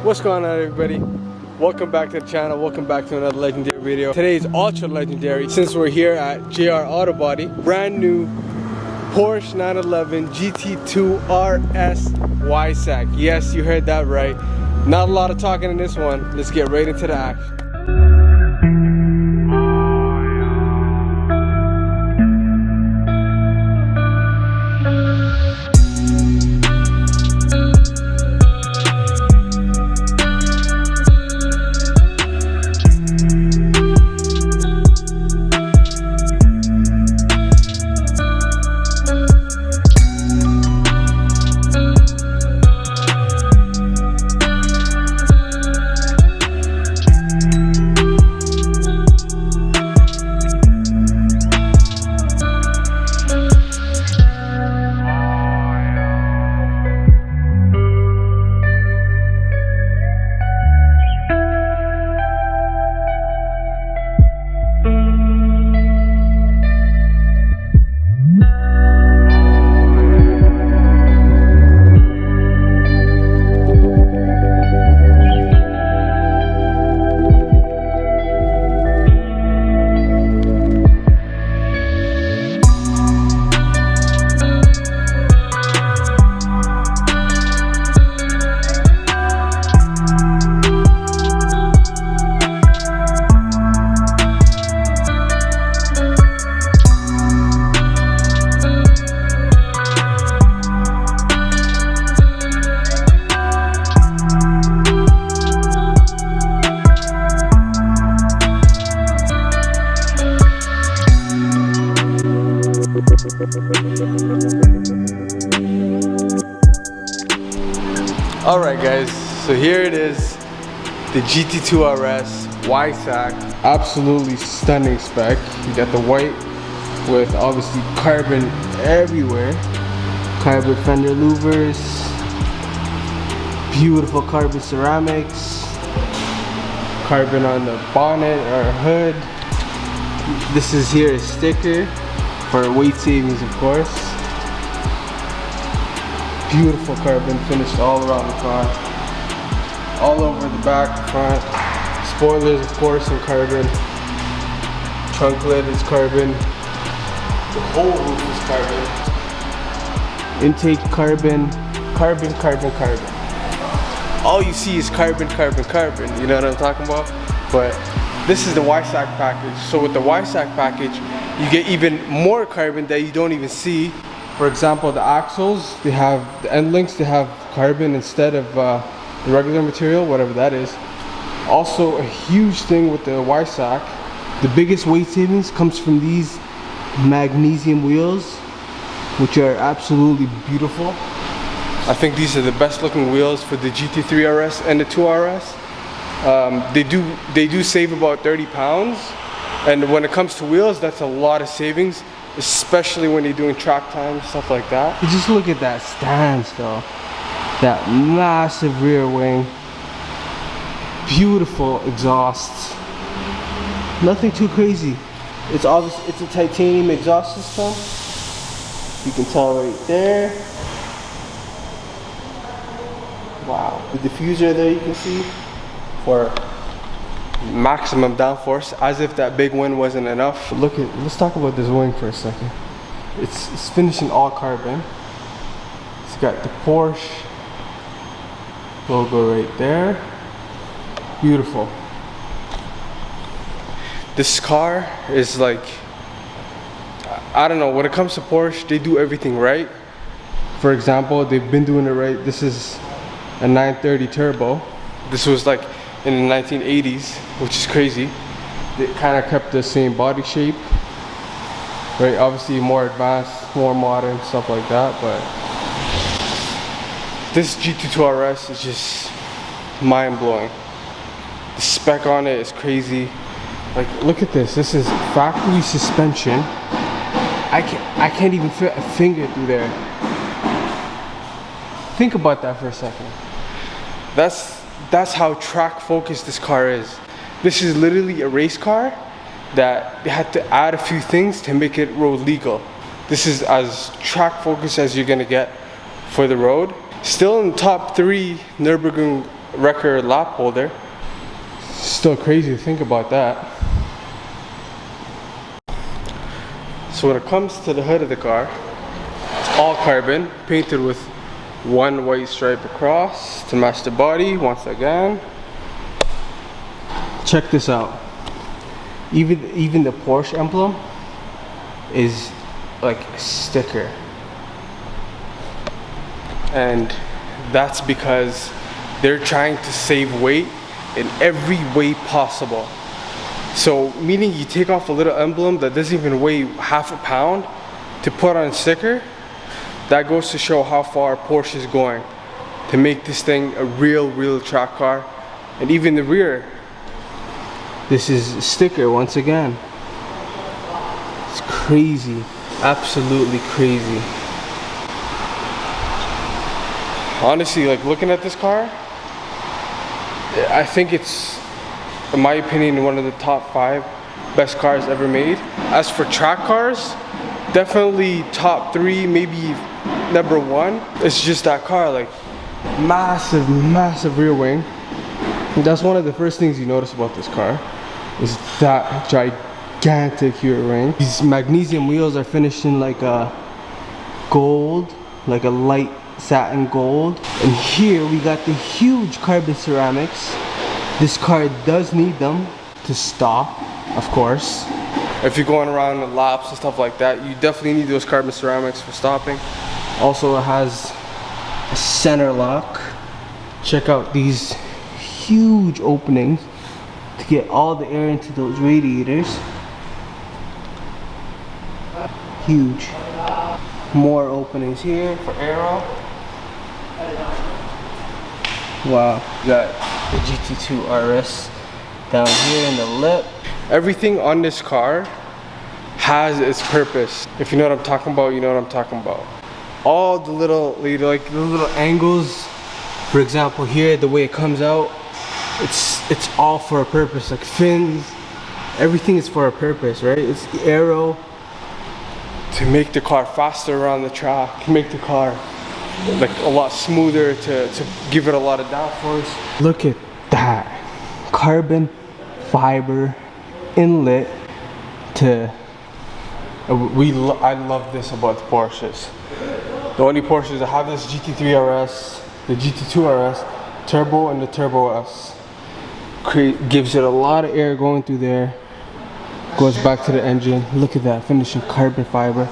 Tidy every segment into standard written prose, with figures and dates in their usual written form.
What's going on, everybody? Welcome back to the channel. Welcome back to another legendary video. Today is ultra legendary since we're here at JR Auto Body. Brand new Porsche 911 Gt2Rs Weissach. Yes, you heard that right. Not a lot of talking in this one. Let's get right into the action. Alright guys, so here it is, the Gt2Rs Weissach. Absolutely stunning spec. You got the white with obviously carbon everywhere. Carbon fender louvers, beautiful carbon ceramics, carbon on the bonnet or hood. This is here a sticker for weight savings, of course. Beautiful carbon finished all around the car, all over the back, front. Spoilers, of course, in carbon. Trunk lid is carbon. The whole roof is carbon. Intake carbon, carbon, carbon, carbon. All you see is carbon, carbon, carbon. You know what I'm talking about? But this is the Weissach package. So with the Weissach package, you get even more carbon that you don't even see. For example, the axles, they have the end links, they have carbon instead of the regular material, whatever that is. Also, a huge thing with the Weissach, the biggest weight savings comes from these magnesium wheels, which are absolutely beautiful. I think these are the best looking wheels for the GT3RS and the 2RS. They do save about 30 pounds, and when it comes to wheels, that's a lot of savings, especially when you're doing track time, stuff like that. You just look at that stance though. That massive rear wing. Beautiful exhausts. Nothing too crazy. It's a titanium exhaust system. You can tell right there. Wow. The diffuser there you can see for maximum downforce, as if that big wing wasn't enough. Let's talk about this wing for a second. It's finished in all carbon. It's got the Porsche logo right there. Beautiful. This car is like, I don't know, when it comes to Porsche, they do everything right. For example, they've been doing it right. This is a 930 turbo. This was like in the 1980s, which is crazy. They kind of kept the same body shape, right? Obviously more advanced, more modern, stuff like that, but this Gt2RS is just mind-blowing. The spec on it is crazy. Like, look at this. This is factory suspension. I can't even fit a finger through there. Think about that for a second. That's how track focused this car is. This is literally a race car that they had to add a few things to make it road legal. This is as track focused as you're gonna get for the road. Still in the top 3 Nürburgring record lap holder. Still crazy to think about that. So when it comes to the hood of the car, it's all carbon, painted with one white stripe across to match the body once again. Check this out. Even the Porsche emblem is like a sticker. And that's because they're trying to save weight in every way possible. So meaning you take off a little emblem that doesn't even weigh half a pound to put on a sticker. That goes to show how far Porsche is going to make this thing a real track car. And even the rear, this is a sticker once again. It's crazy, absolutely crazy. Honestly, like looking at this car, I think it's, in my opinion, one of the top 5 best cars ever made. As for track cars, definitely top 3, maybe number 1. It's just that car, like massive rear wing. And that's one of the first things you notice about this car, is that gigantic rear wing. These magnesium wheels are finished in like a gold, like a light satin gold. And here we got the huge carbon ceramics. This car does need them to stop, of course. If you're going around the laps and stuff like that, you definitely need those carbon ceramics for stopping. Also, it has a center lock. Check out these huge openings to get all the air into those radiators. Huge. More openings here for aero. Wow, you got the Gt2Rs down here in the lip. Everything on this car has its purpose. If you know what I'm talking about, you know what I'm talking about. All the little, like the little angles, for example here, the way it comes out, it's all for a purpose. Like fins, everything is for a purpose, right? It's the aero to make the car faster around the track, to make the car like a lot smoother, to give it a lot of downforce. Look at that carbon fiber inlet to I love this about the Porsches. The only Porsches that have this GT3 RS, the Gt2 RS Turbo, and the Turbo S. Gives it a lot of air going through there. Goes back to the engine. Look at that, finishing carbon fiber.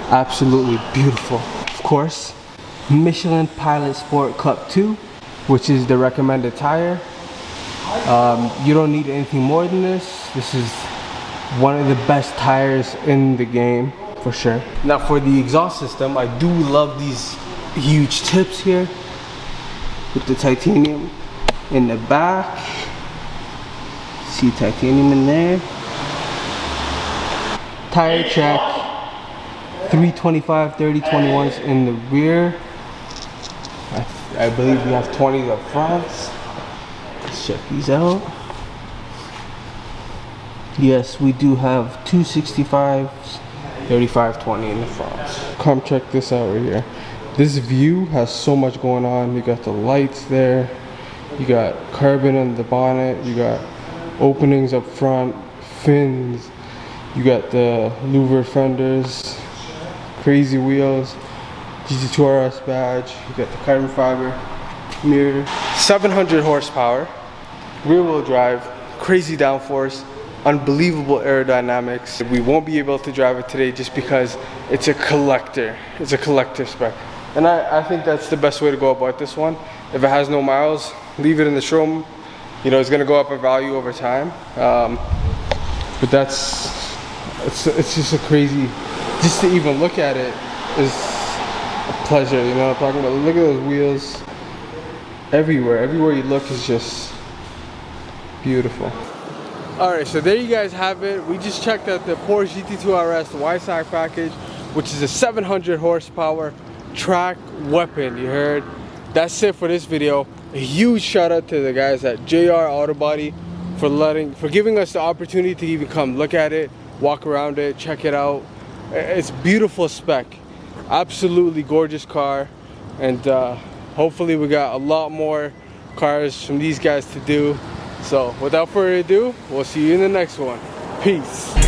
Absolutely beautiful. Of course, Michelin Pilot Sport Cup 2, which is the recommended tire. You don't need anything more than this. This is one of the best tires in the game, for sure. Now for the exhaust system, I do love these huge tips here with the titanium in the back. See titanium in there. Tire check. 325, 30, 21s in the rear. I believe we have 20s up front. Let's check these out. Yes, we do have 265s, 35, 20 in the front. Come check this out right here. This view has so much going on. You got the lights there. You got carbon on the bonnet. You got openings up front, fins. You got the louver fenders, crazy wheels, Gt2 RS badge. You got the carbon fiber mirror. 700 horsepower, rear wheel drive, crazy downforce, unbelievable aerodynamics. We won't be able to drive it today just because it's a collector. It's a collector spec. And I think that's the best way to go about this one. If it has no miles, leave it in the showroom. You know, it's gonna go up in value over time. But it's just a crazy, just to even look at it is a pleasure, you know what I'm talking about? Look at those wheels. Everywhere you look is just beautiful. Alright, so there you guys have it. We just checked out the Porsche Gt2Rs Weissach package, which is a 700 horsepower track weapon, you heard? That's it for this video. A huge shout out to the guys at JR Auto Body for giving us the opportunity to even come look at it, walk around it, check it out. It's beautiful spec. Absolutely gorgeous car. And hopefully we got a lot more cars from these guys to do. So without further ado, we'll see you in the next one. Peace.